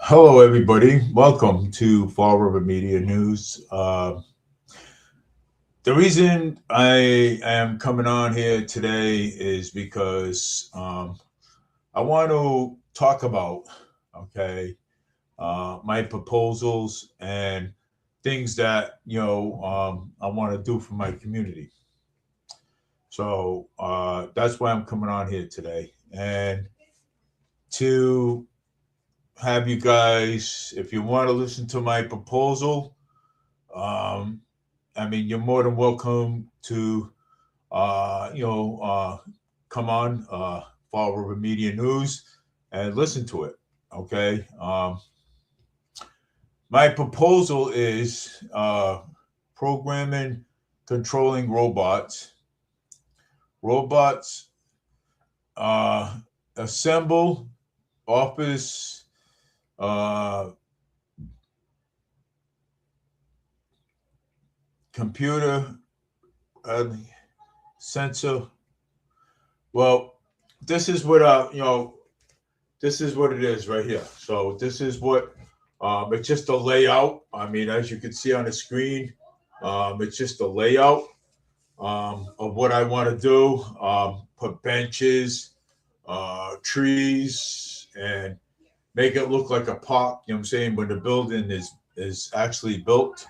Hello, everybody. Welcome to Fall River Media News. The reason I am coming on here today is because I want to talk about, okay, my proposals and things that I want to do for my community. So that's why I'm coming on here today, and to have you guys, if you want to listen to my proposal. Um, I mean, you're more than welcome to, uh, you know, uh, come on, Fall River Media News and listen to it. Okay. My proposal is programming, controlling robots. Robots uh, assemble office uh, computer uh, sensor. Well, this is what this is what it is right here. So this is what it's just a layout. I mean, as you can see on the screen, it's just a layout of what I want to do. Put benches, trees, and make it look like a park. You know what I'm saying? When the building is actually built.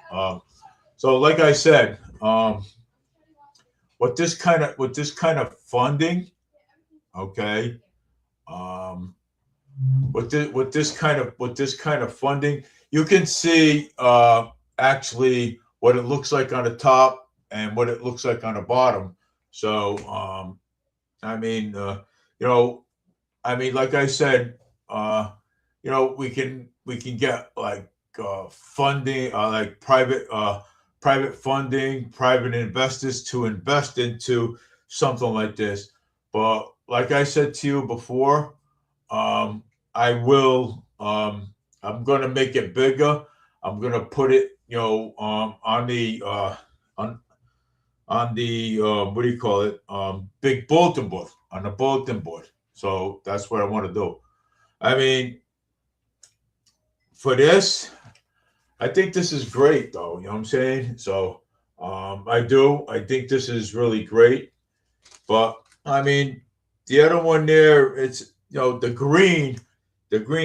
So, like I said, with this kind of funding, okay. Um, with this kind of funding, you can see actually what it looks like on the top and what it looks like on the bottom. So I mean, you know, I mean, like I said, uh, we can get like funding, like private funding, private investors to invest into something like this. But like I said to you before, um, I will. I'm going to make it bigger. I'm going to put it, on on the what do you call it? Big bulletin board on the bulletin board. So that's what I want to do. I mean, for this, I think this is great, though. You know what I'm saying? So I do. I think this is really great. But I mean, the other one there, it's the green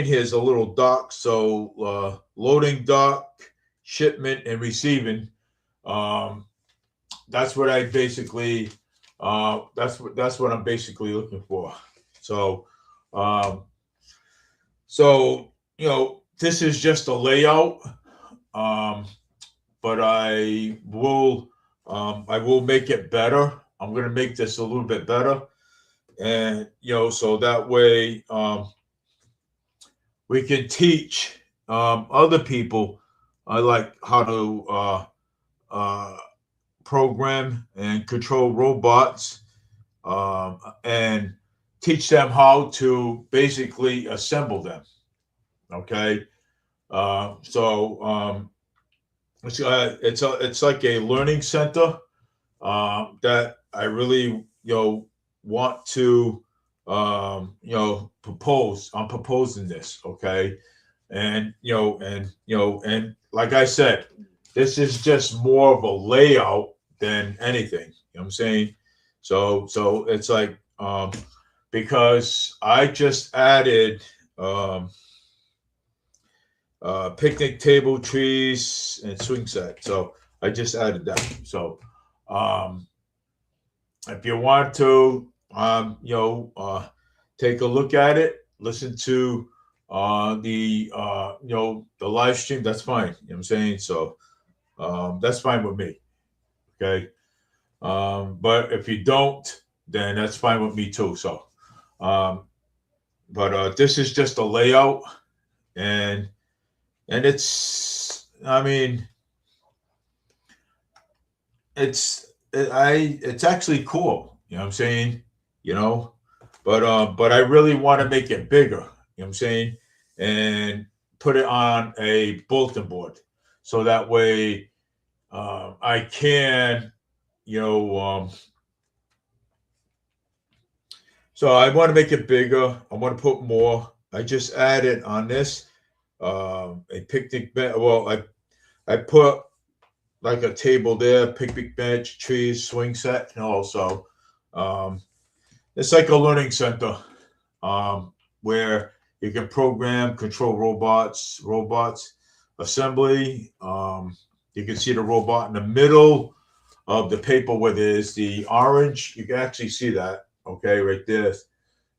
here is a little dock. So loading dock, shipment, and receiving. Um, that's what I basically. That's what I'm basically looking for. So, um, so this is just a layout. Um, but I will make it better. I'm gonna make this a little bit better, and so that way we can teach other people like how to uh, program and control robots, and teach them how to basically assemble them. Okay, it's like a learning center that I really want to propose. I'm proposing this, okay, and and like I said, this is just more of a layout than anything. You know what I'm saying? So it's like because I just added picnic table, trees, and swing set. So I just added that. So um, if you want to, take a look at it, listen to the live stream. That's fine. You know what I'm saying? So that's fine with me. Okay. But if you don't, then that's fine with me too. So, um, but this is just a layout, and it's. I mean, it's actually cool. You know what I'm saying? You know, but I really want to make it bigger. You know what I'm saying? And put it on a bulletin board, so that way I can, you know. So I want to make it bigger. I want to put more. I just added on this. a picnic bench. Well, I put like a table there, picnic bench, trees, swing set, and also it's like a learning center where you can program, control robots assembly. You can see the robot in the middle of the paper where there's the orange. You can actually see that, okay, right there.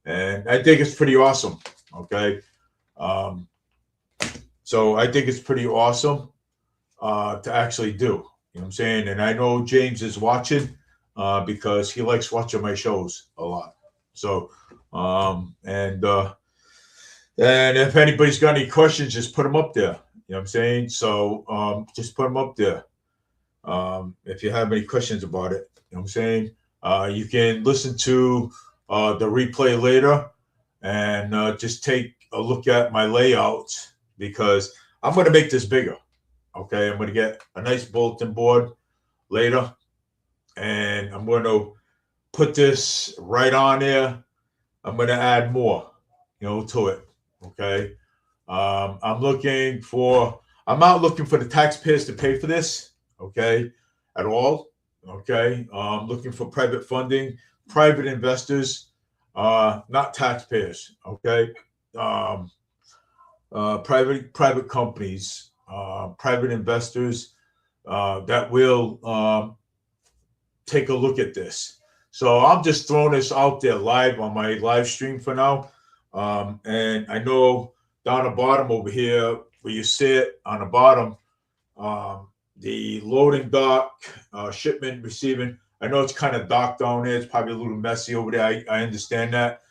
And I think it's pretty awesome, okay. Um, so I think it's pretty awesome to actually do. You know what I'm saying? And I know James is watching because he likes watching my shows a lot. So, and if anybody's got any questions, just put them up there. You know what I'm saying? So just put them up there. If you have any questions about it, you know what I'm saying? You can listen to the replay later and just take a look at my layouts because I'm going to make this bigger. Okay, I'm going to get a nice bulletin board later and I'm going to put this right on there. I'm going to add more, to it. Okay. I'm not looking for the taxpayers to pay for this. Okay. At all. Okay. I'm looking for private funding, private investors, not taxpayers. Okay. Private companies, private investors that will take a look at this. So I'm just throwing this out there live on my live stream for now. And I know down the bottom over here, where you see it on the bottom, the loading dock, shipment, receiving. I know it's kind of dark down there. It's probably a little messy over there. I understand that.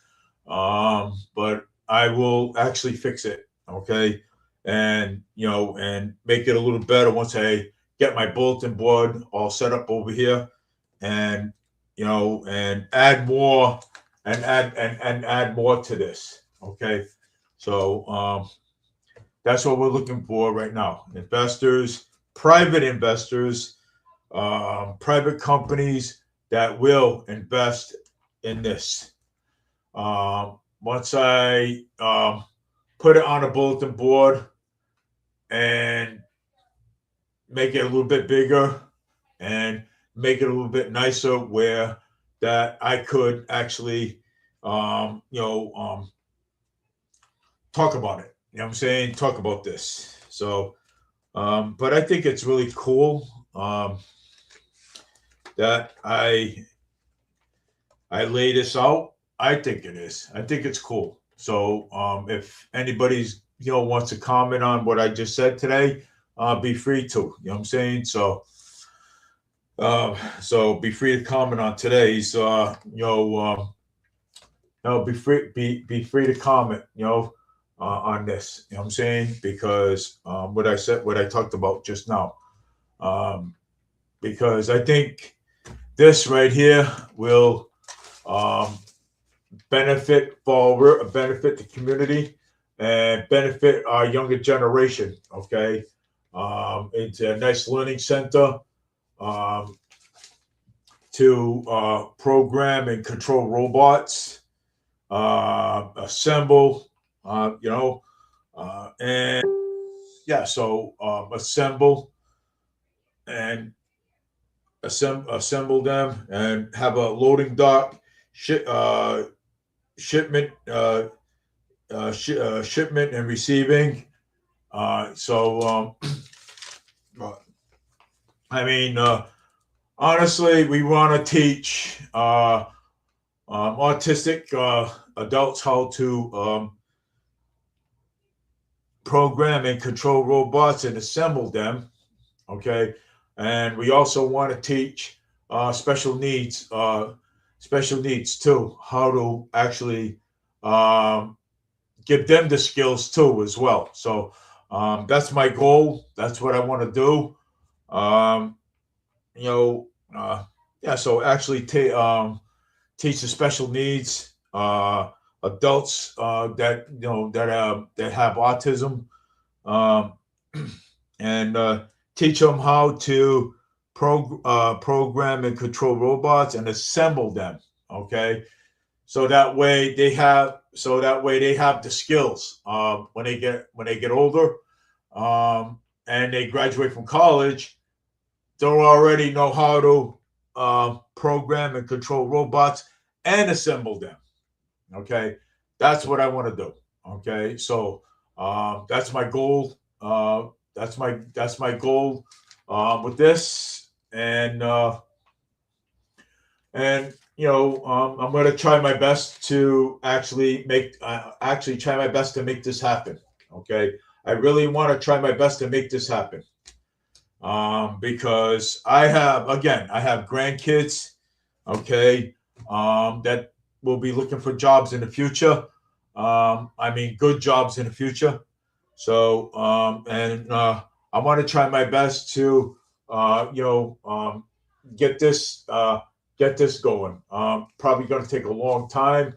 But I will actually fix it. Okay. And, and make it a little better once I get my bulletin board all set up over here and, and add more and add more to this. Okay. So, that's what we're looking for right now. Investors, private investors, private companies that will invest in this. Once I put it on a bulletin board and make it a little bit bigger and make it a little bit nicer where that I could actually, talk about it. You know what I'm saying? Talk about this. So, but I think it's really cool that I lay this out. I think it is. I think it's cool. So if anybody's wants to comment on what I just said today, be free to. You know what I'm saying? So so be free to comment on today's. Be free to comment. On this. You know what I'm saying? Because what I talked about just now. Because I think this right here will benefit the community and benefit our younger generation. Okay, it's a nice learning center to program and control robots, assemble, and yeah, so assemble and assemble them and have a loading dock, shipment, shipment and receiving. I mean, honestly, we want to teach autistic adults how to program and control robots and assemble them. Okay, and we also want to teach special needs too, how to actually give them the skills too as well. So that's my goal. That's what I want to do. Yeah. So actually, teach the special needs adults that that have autism, and teach them how to program and control robots and assemble them. Okay, so that way they have so that way they have the skills when they get older, and they graduate from college. They'll already know how to program and control robots and assemble them. Okay, that's what I want to do. Okay, so that's my goal. That's my goal with this, and I'm going to try my best to actually try my best to make this happen. Okay, I really want to try my best to make this happen, because I have grandkids. Okay, that will be looking for jobs in the future. I mean, good jobs in the future. So, I want to try my best to, get this going. Probably going to take a long time,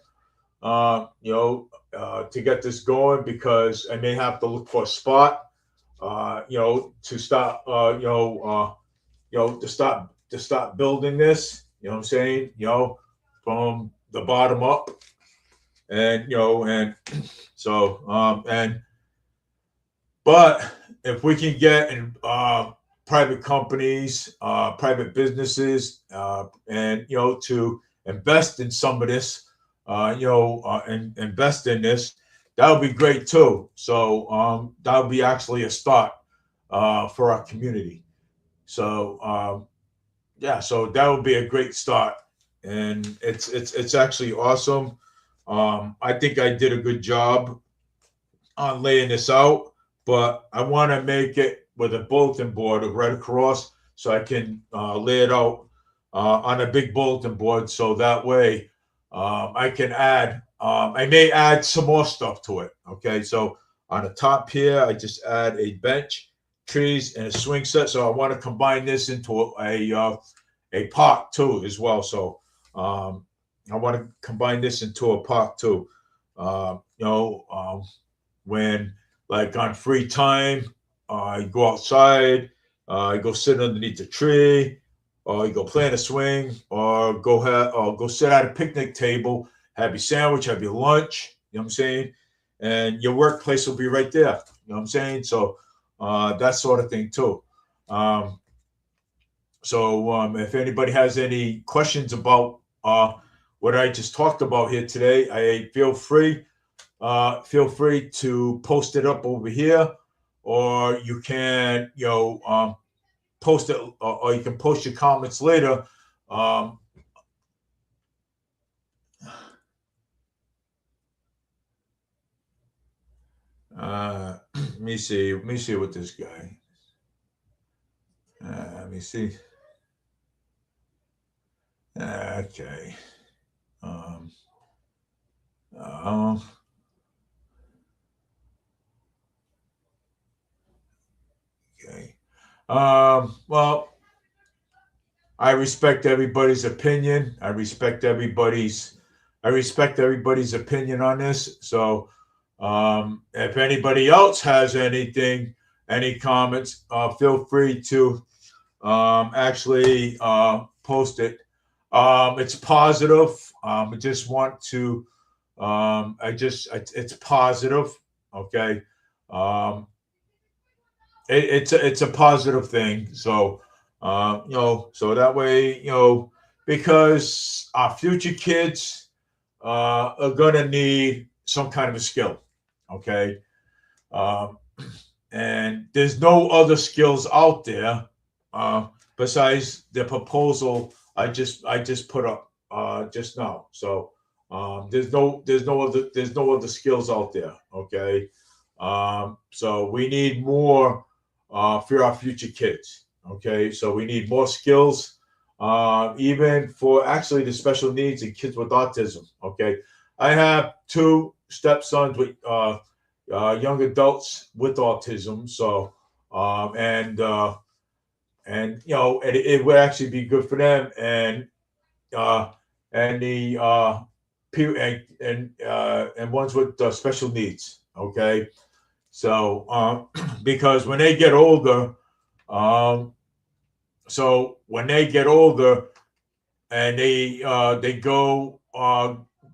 to get this going, because I may have to look for a spot, to start, to start building this. You know what I'm saying? From the bottom up, and so but if we can get in private companies, private businesses, and to invest in some of this, and invest in this, that would be great too. So that would be actually a start for our community. So yeah, so that would be a great start, and it's actually awesome. I think I did a good job on laying this out, but I want to make it with a bulletin board right across, so I can lay it out on a big bulletin board, so that way I can add. I may add some more stuff to it. Okay, so on the top here, I just add a bench, trees, and a swing set. So I want to combine this into a park too, as well. So I want to combine this into a park too. When, like, on free time, you go outside, you go sit underneath a tree, or you go play in a swing, or go sit at a picnic table, have your sandwich, have your lunch. You know what I'm saying? And your workplace will be right there. You know what I'm saying? So that sort of thing too. Um, if anybody has any questions about what I just talked about here today, feel free to post it up over here, or you can, post it, or you can post your comments later. Um, let me see. Let me see what this guy. Let me see. Okay. Um, uh, okay. Well, I respect everybody's opinion. I respect everybody's opinion on this. So, if anybody else has any comments, feel free to actually post it. It's positive. I just want to. It's positive. Okay. Um, it's a positive thing. So, so that way, because our future kids are gonna need some kind of a skill. Okay. Um, and there's no other skills out there besides the proposal I just put up just now. So there's no other skills out there. Okay. So we need more for our future kids. Okay, so we need more skills, even for actually the special needs and kids with autism. Okay, I have two stepsons with young adults with autism. So it would actually be good for them, uh, and the and ones with special needs. Okay, so because when they get older, um, when they get older and they go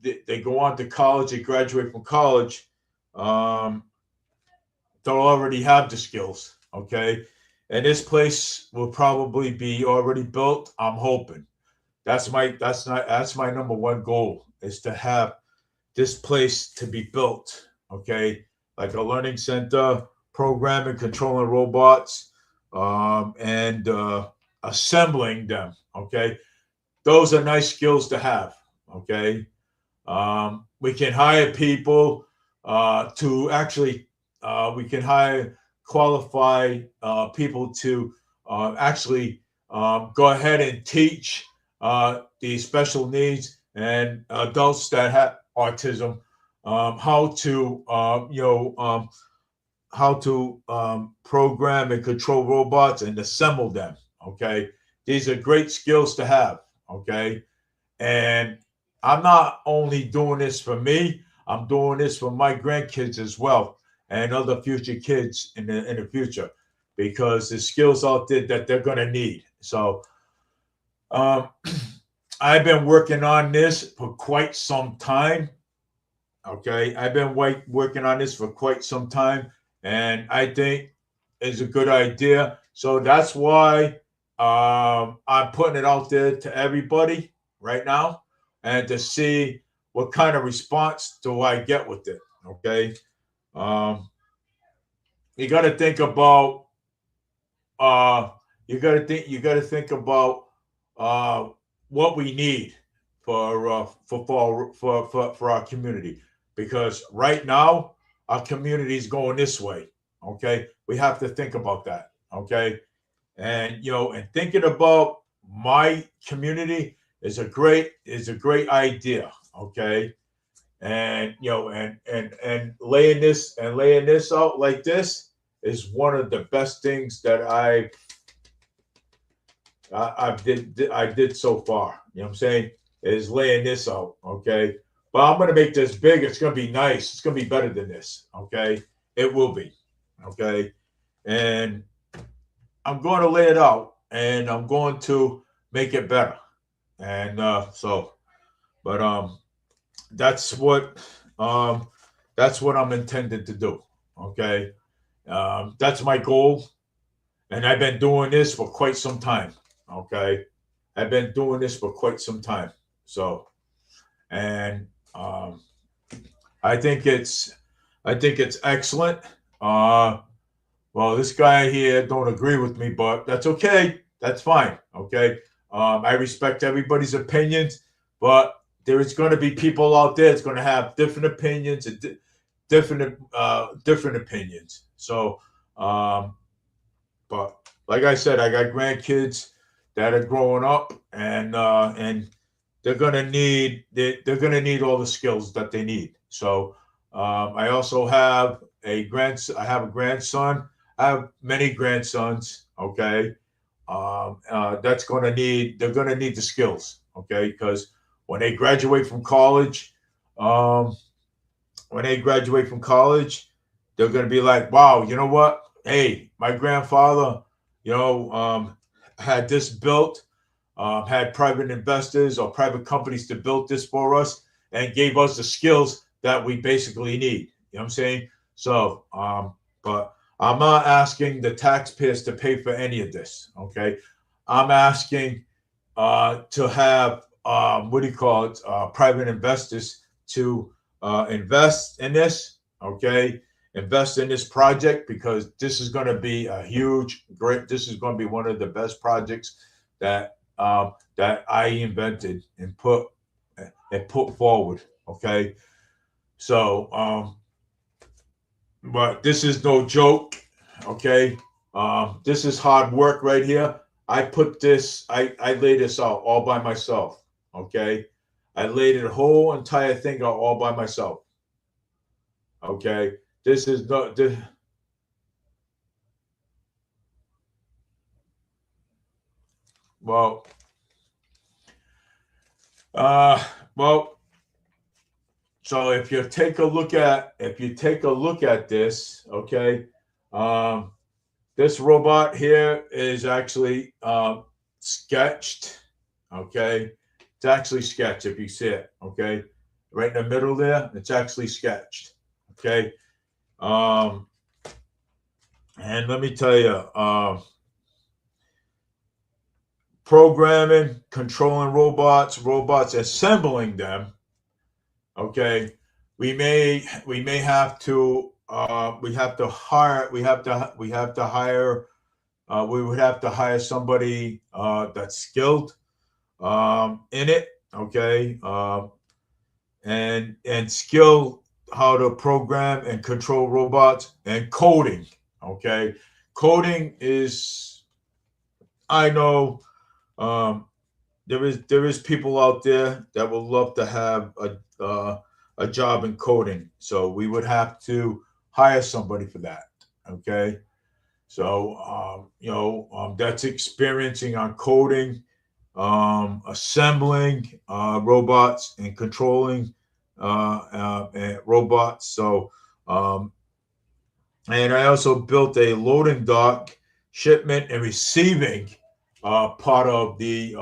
they go on to college, they graduate from college, um, they'll already have the skills. Okay, and this place will probably be already built. I'm hoping. That's my number one goal is to have this place to be built. Okay, like a learning center, programming, controlling robots, and assembling them. Okay, those are nice skills to have. Okay, we can hire people to actually. We can hire qualified people to actually go ahead and teach the special needs and adults that have autism how to how to program and control robots and assemble them. Okay, these are great skills to have. Okay, and I'm not only doing this for me, I'm doing this for my grandkids as well and other future kids in the future because the skills out there that they're going to need. So um, I've been working on this for quite some time. Okay, I've been working on this for quite some time, and I think it's a good idea. So that's why I'm putting it out there to everybody right now, and to see what kind of response do I get with it. Okay, um, you got to think about uh, you got to think about uh, what we need for our community because right now our community is going this way. Okay, we have to think about that. Okay, and and thinking about my community is a great idea. Okay, and and laying this out like this is one of the best things that I did so far. You know what I'm saying? Is laying this out. Okay. But I'm gonna make this big. It's gonna be nice. It's gonna be better than this. Okay. It will be. Okay. And I'm going to lay it out and I'm going to make it better. And but that's what um that's what I'm intended to do. Okay. That's my goal. And I've been doing this for quite some time. Okay. I've been doing this for quite some time. So, and I think it's, I think it's excellent. Uh, well, this guy here don't agree with me, but that's okay. That's fine. Okay. I respect everybody's opinions, but there is going to be people out there that's going to have different opinions and different opinions. So, um, but like I said, I got grandkids that are growing up, and they're gonna need all the skills that they need. So I also have I have a grandson. I have many grandsons. Okay, that's gonna need they're gonna need the skills. Okay, because when they graduate from college, um, when they graduate from college, they're going to be like, wow, you know what? Hey, my grandfather, had this built, had private investors or private companies to build this for us and gave us the skills that we basically need. You know what I'm saying? So, but I'm not asking the taxpayers to pay for any of this. Okay. I'm asking to have, what do you call it, private investors to invest in this, okay? Invest in this project because this is going to be a this is going to be one of the best projects that I invented and put forward, okay? So, but this is no joke, okay? This is hard work right here. I laid this out all by myself, okay? I laid the whole entire thing out all by myself. Okay, this is not this. Well, uh, well. So if you take a look at this, okay, um, this robot here is actually sketched. Okay, it's actually sketched if you see it. Okay, right in the middle there. It's actually sketched. Okay. And let me tell you, programming, controlling robots, assembling them. Okay, we may have to we would have to hire somebody that's skilled in it. Okay, and skill how to program and control robots and coding. Okay, coding is, I know, there is people out there that would love to have a job in coding. So we would have to hire somebody for that. Okay. So that's experiencing on coding, assembling robots and controlling robots. So and I also built a loading dock, shipment and receiving part of the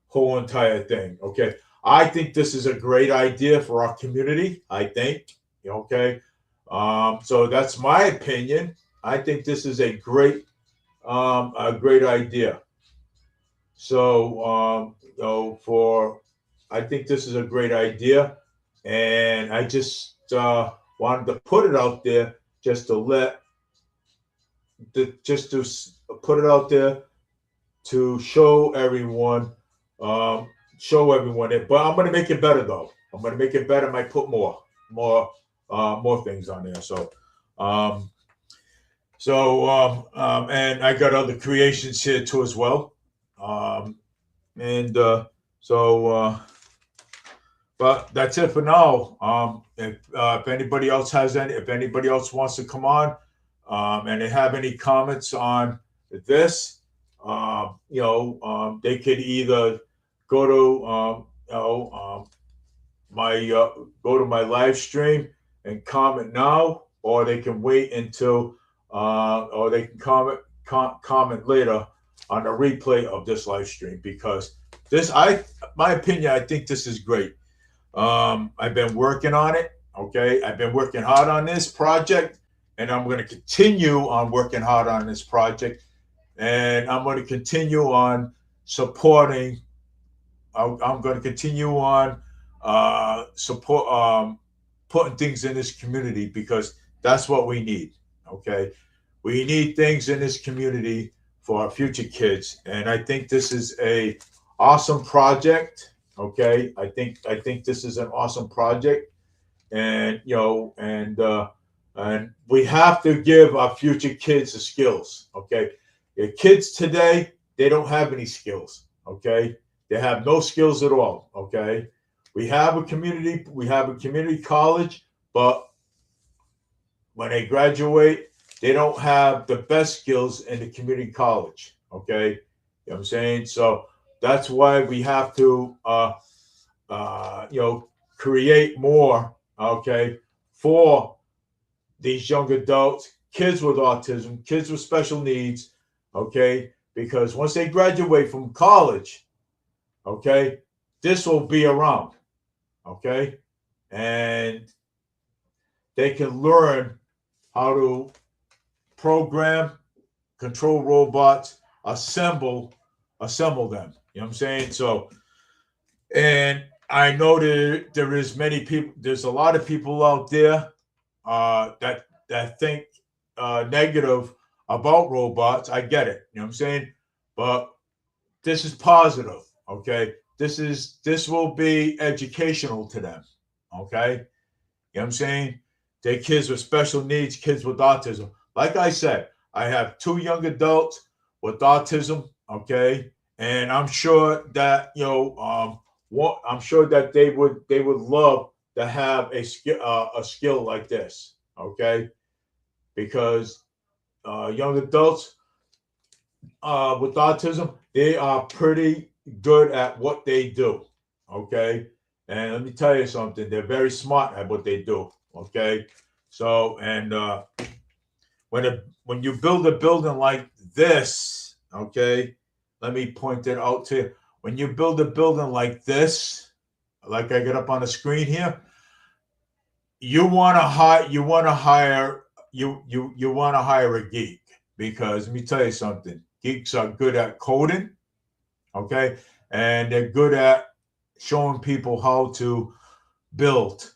whole entire thing. Okay. I think this is a great idea for our community. I think. Okay. So that's my opinion. I think this is a great idea. So I think this is a great idea, and I just wanted to put it out there just to put it out there to show everyone it. But I'm going to make it better though. I'm going to make it better. I might put more things on there. And I got other creations here too as well. But that's it for now. If anybody else if anybody else wants to come on, and they have any comments on this, they could either go to my live stream and comment now, or they can wait until or they can comment later on the replay of this live stream, because my opinion, I think this is great. I've been working on it. Okay, I've been working hard on this project, and I'm going to continue on working hard on this project, and I'm going to continue on supporting. I'm going to continue on putting things in this community, because that's what we need. Okay, we need things in this community for our future kids, and I think this is a awesome project. Okay, I think this is an awesome project, and and we have to give our future kids the skills. Okay, the kids today, they don't have any skills. Okay, they have no skills at all. Okay, we have a community college, but when they graduate, they don't have the best skills in the community college. Okay, you know what I'm saying? So that's why we have to create more, okay, for these young adults, kids with autism, kids with special needs, okay, because once they graduate from college, okay, this will be around, okay, and they can learn how to program, control robots, assemble them. You know what I'm saying? So, and I know that there's a lot of people out there that think negative about robots. I get it. You know what I'm saying? But this is positive. Okay. This will be educational to them. Okay. You know what I'm saying? They're kids with special needs, kids with autism. Like I said, I have 2 young adults with autism. Okay. And I'm sure that I'm sure that they would love to have a skill like this. Okay, because young adults with autism, they are pretty good at what they do. Okay, and let me tell you something, they're very smart at what they do. Okay, so and when you build a building like this, okay, let me point it out to you. When you build a building like this, like I get up on the screen here, you want to hire you want to hire a geek, because let me tell you something. Geeks are good at coding, okay, and they're good at showing people how to build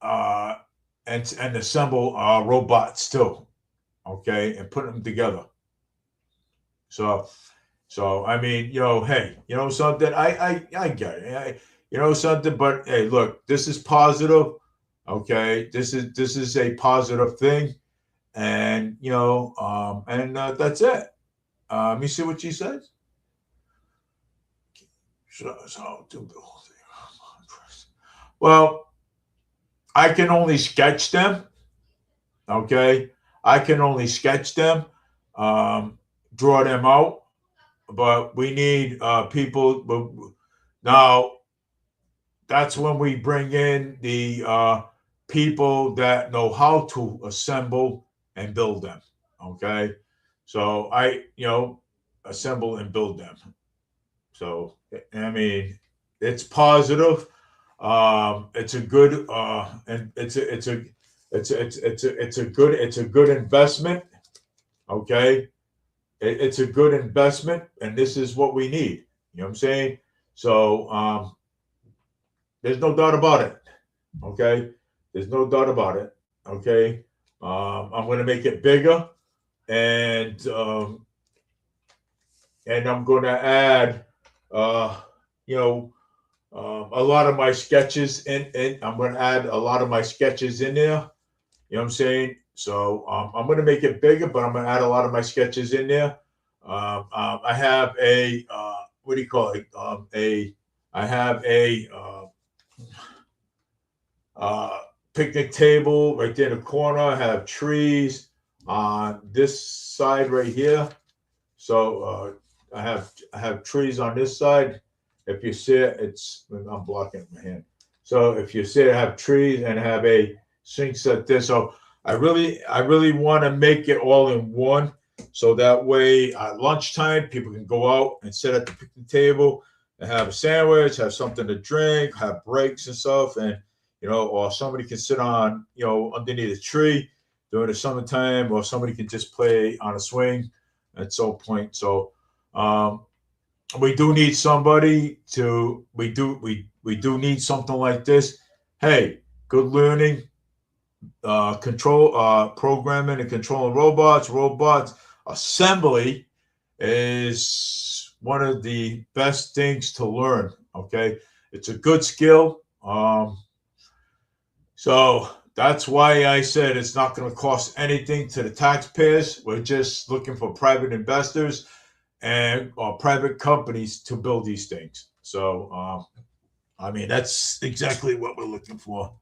uh, and assemble robots too, okay, and put them together. So I mean, hey, something. I get it. You know something, but hey, look, this is positive. Okay, this is a positive thing, and that's it. Let me see what she says. Well, I can only sketch them. Okay, I can only sketch them, draw them out, but we need people. Now, that's when we bring in the people that know how to assemble and build them. Okay, so assemble and build them. So I mean, it's positive. It's a good and it's a good investment. Okay, it's a good investment, and this is what we need. You know what I'm saying? So there's no doubt about it. Okay, there's no doubt about it. Okay, I'm going to make it bigger, and I'm going to add, you know, a lot of my sketches in. I'm going to add a lot of my sketches in there. You know what I'm saying? So I'm going to make it bigger, but I'm going to add a lot of my sketches in there. I have a what do you call it? I have a picnic table right there in the corner. I have trees on this side right here. So I have trees on this side. If you see it, I'm blocking my hand. So if you see it, I have trees and I have a sink set there. So I really want to make it all in one. So that way at lunchtime, people can go out and sit at the picnic table and have a sandwich, have something to drink, have breaks and stuff. And, or somebody can sit on, underneath a tree during the summertime, or somebody can just play on a swing at some point. So, we do need somebody to we do need something like this. Hey, good learning, control, programming and controlling robots assembly is one of the best things to learn. Okay, it's a good skill. So that's why I said it's not going to cost anything to the taxpayers. We're just looking for private investors and private companies to build these things. So, I mean, that's exactly what we're looking for.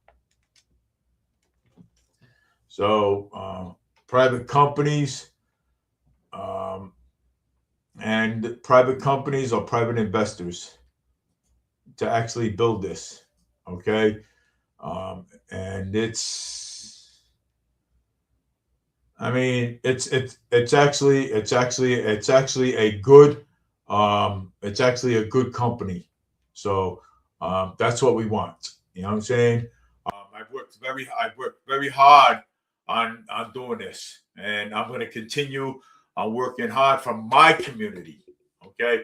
So, private companies, and private companies or private investors to actually build this. Okay, and I mean, it's actually it's actually a good company. So that's what we want. You know what I'm saying? I've worked very hard on doing this, and I'm going to continue on working hard for my community. Okay,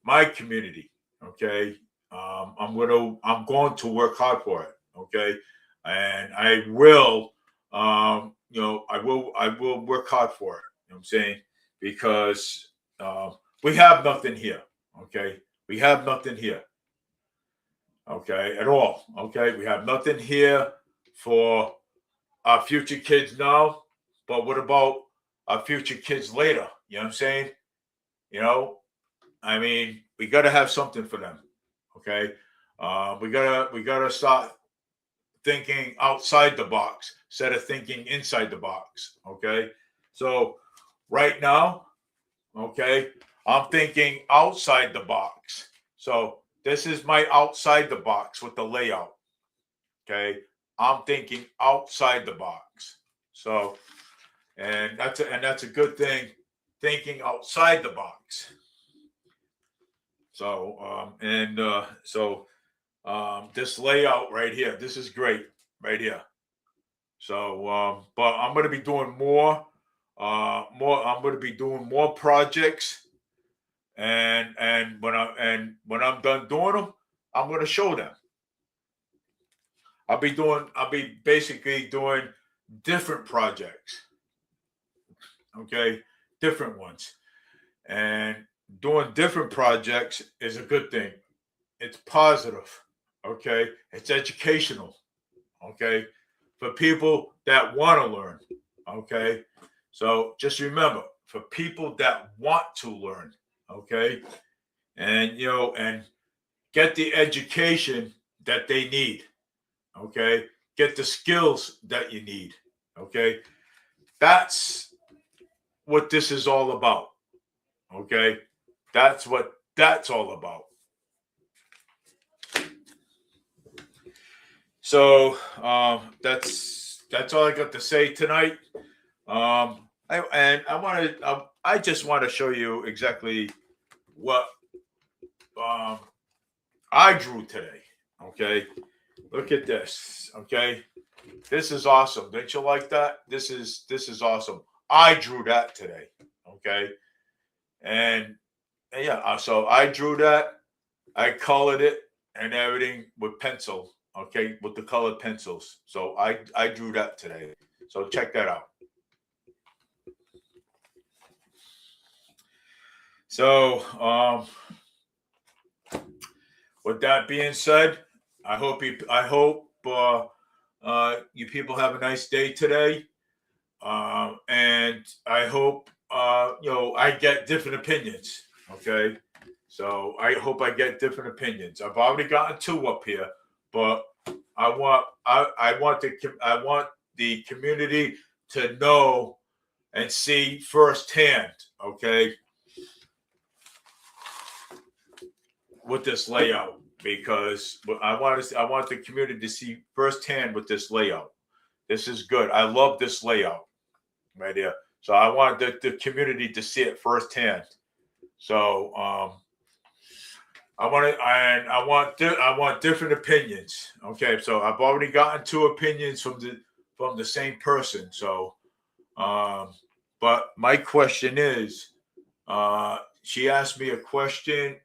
my community. Okay, I'm going to work hard for it. Okay, and I will. I will work hard for it. You know what I'm saying? Because we have nothing here. Okay, we have nothing here. Okay, at all. Okay, we have nothing here for our future kids now. But what about our future kids later? You know what I'm saying? You know, I mean, we got to have something for them. Okay, we gotta start thinking outside the box instead of thinking inside the box. Okay, so right now, okay, I'm thinking outside the box. So this is my outside the box with the layout. Okay, I'm thinking outside the box. So and that's a good thing, thinking outside the box. So so this layout right here. This is great right here. So, but I'm going to be doing more. I'm going to be doing more projects, and when I'm done doing them, I'm going to show them. I'll be basically doing different projects. Okay, different ones, and doing different projects is a good thing. It's positive. Okay, it's educational. Okay, for people that want to learn. Okay, so just remember, for people that want to learn. Okay, and and get the education that they need. Okay, get the skills that you need. Okay, that's what this is all about. Okay, that's what that's all about. So that's all I got to say tonight. I just want to show you exactly what um, I drew today. Okay, look at this. Okay, this is awesome. Don't you like that? This is awesome. I drew that today. Okay, and yeah, so I drew that. I colored it and everything with pencil. Okay, with the colored pencils. So I drew that today. So check that out. So with that being said, I hope you people have a nice day today. And I hope I get different opinions. Okay, so I hope I get different opinions. I've already gotten two up here, but I want the community to know and see firsthand. Okay, with this layout, because I want the community to see firsthand with this layout. This is good. I love this layout right here. So I want the community to see it firsthand. So I want different opinions. Okay, so I've already gotten two opinions from the same person. So, but my question is, she asked me a question,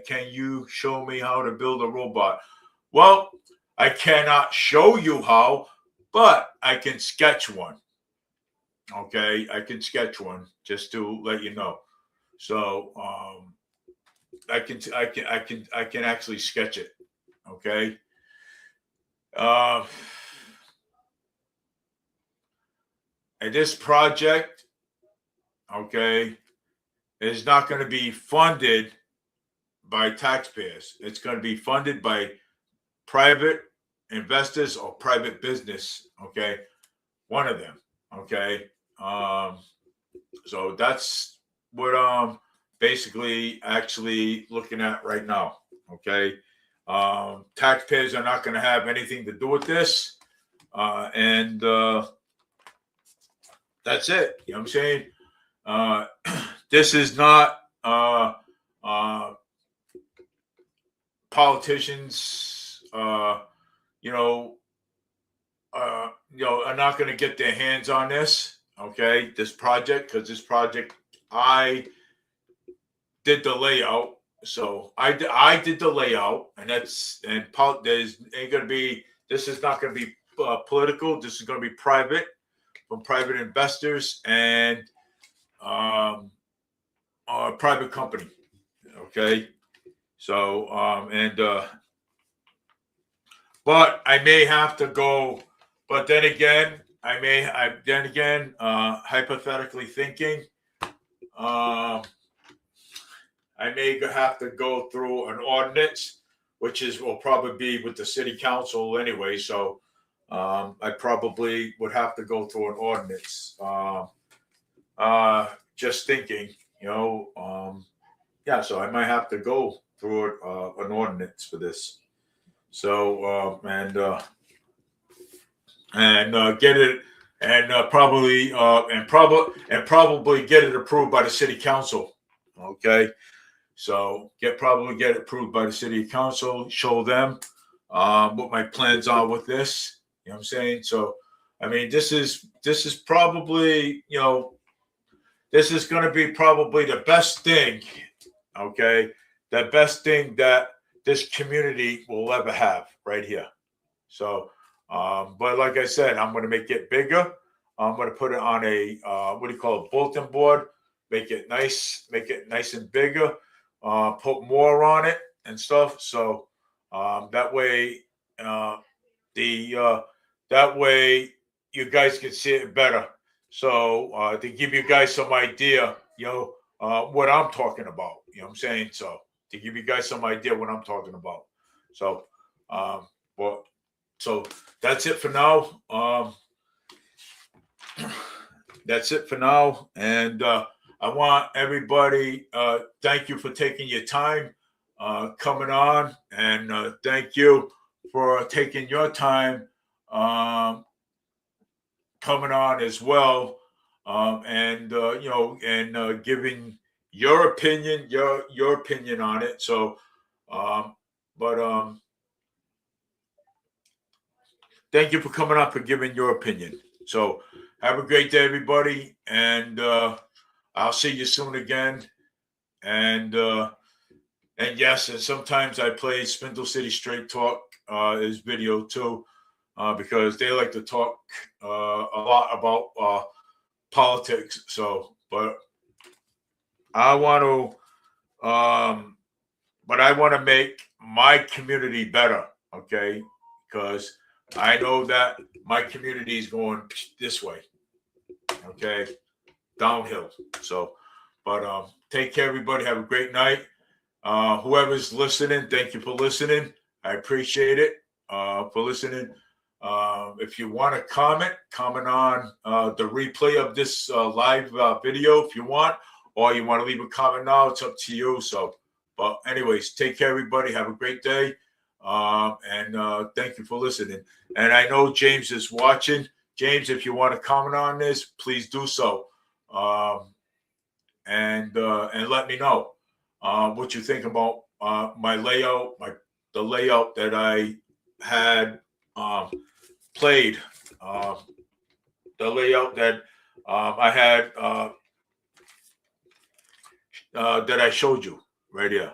can you show me how to build a robot? Well, I cannot show you how, but I can sketch one. Okay, I can sketch one just to let you know. So I can actually sketch it. Okay. Uh, and this project, okay, is not going to be funded by taxpayers. It's going to be funded by private investors or private business. Okay, one of them. Okay. So that's what I'm basically actually looking at right now. Okay. Taxpayers are not going to have anything to do with this. And that's it. You know what I'm saying? This is not politicians, you know, are not going to get their hands on this. Okay, this project, because this project, I did the layout. So I did the layout, and there's ain't going to be. This is not going to be political. This is going to be private, from private investors and a private company. Okay, so but I may have to go. But then again, hypothetically thinking, I may have to go through an ordinance, which will probably be with the city council anyway. So I probably would have to go through an ordinance. Just thinking, yeah. So I might have to go through an ordinance for this. So get it, and probably get it approved by the city council. Okay, so probably get it approved by the city council. Show them what my plans are with this. You know what I'm saying? So, I mean, this is probably, this is going to be probably the best thing, okay? The best thing that this community will ever have right here. So, but like I said, I'm going to make it bigger. I'm going to put it on a what do you call it, bulletin board. Make it nice and bigger. Put more on it and stuff. So that way, the that way you guys can see it better. So to give you guys some idea, what I'm talking about. You know what I'm saying? So to give you guys some idea what I'm talking about. So, well, so that's it for now. That's it for now. And I want everybody, thank you for taking your time coming on. And thank you for taking your time coming on as well. And, giving your opinion, your opinion on it. So, but thank you for coming up and giving your opinion. So have a great day, everybody, and I'll see you soon again. And yes, and sometimes I play Spindle City Straight Talk as video too, because they like to talk a lot about politics. So, but I want to make my community better, okay? Because I know that my community is going this way, okay, downhill. So, but take care, everybody. Have a great night. Whoever's listening, thank you for listening. I appreciate it for listening. If you want to comment on the replay of this live video if you want, or you want to leave a comment now, it's up to you. So, but anyways, take care, everybody. Have a great day. And thank you for listening. And I know James is watching. James, if you want to comment on this, please do so. And let me know what you think about my layout, the layout that I had played, the layout that I had that I showed you right here.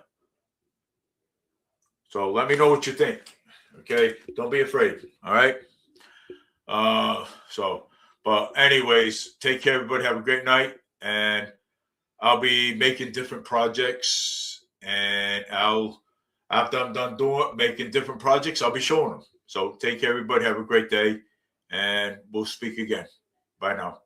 So let me know what you think. Okay, don't be afraid. All right. But anyways, take care, everybody. Have a great night, and I'll be making different projects, and after I'm done making different projects, I'll be showing them. So take care, everybody. Have a great day, and we'll speak again. Bye now.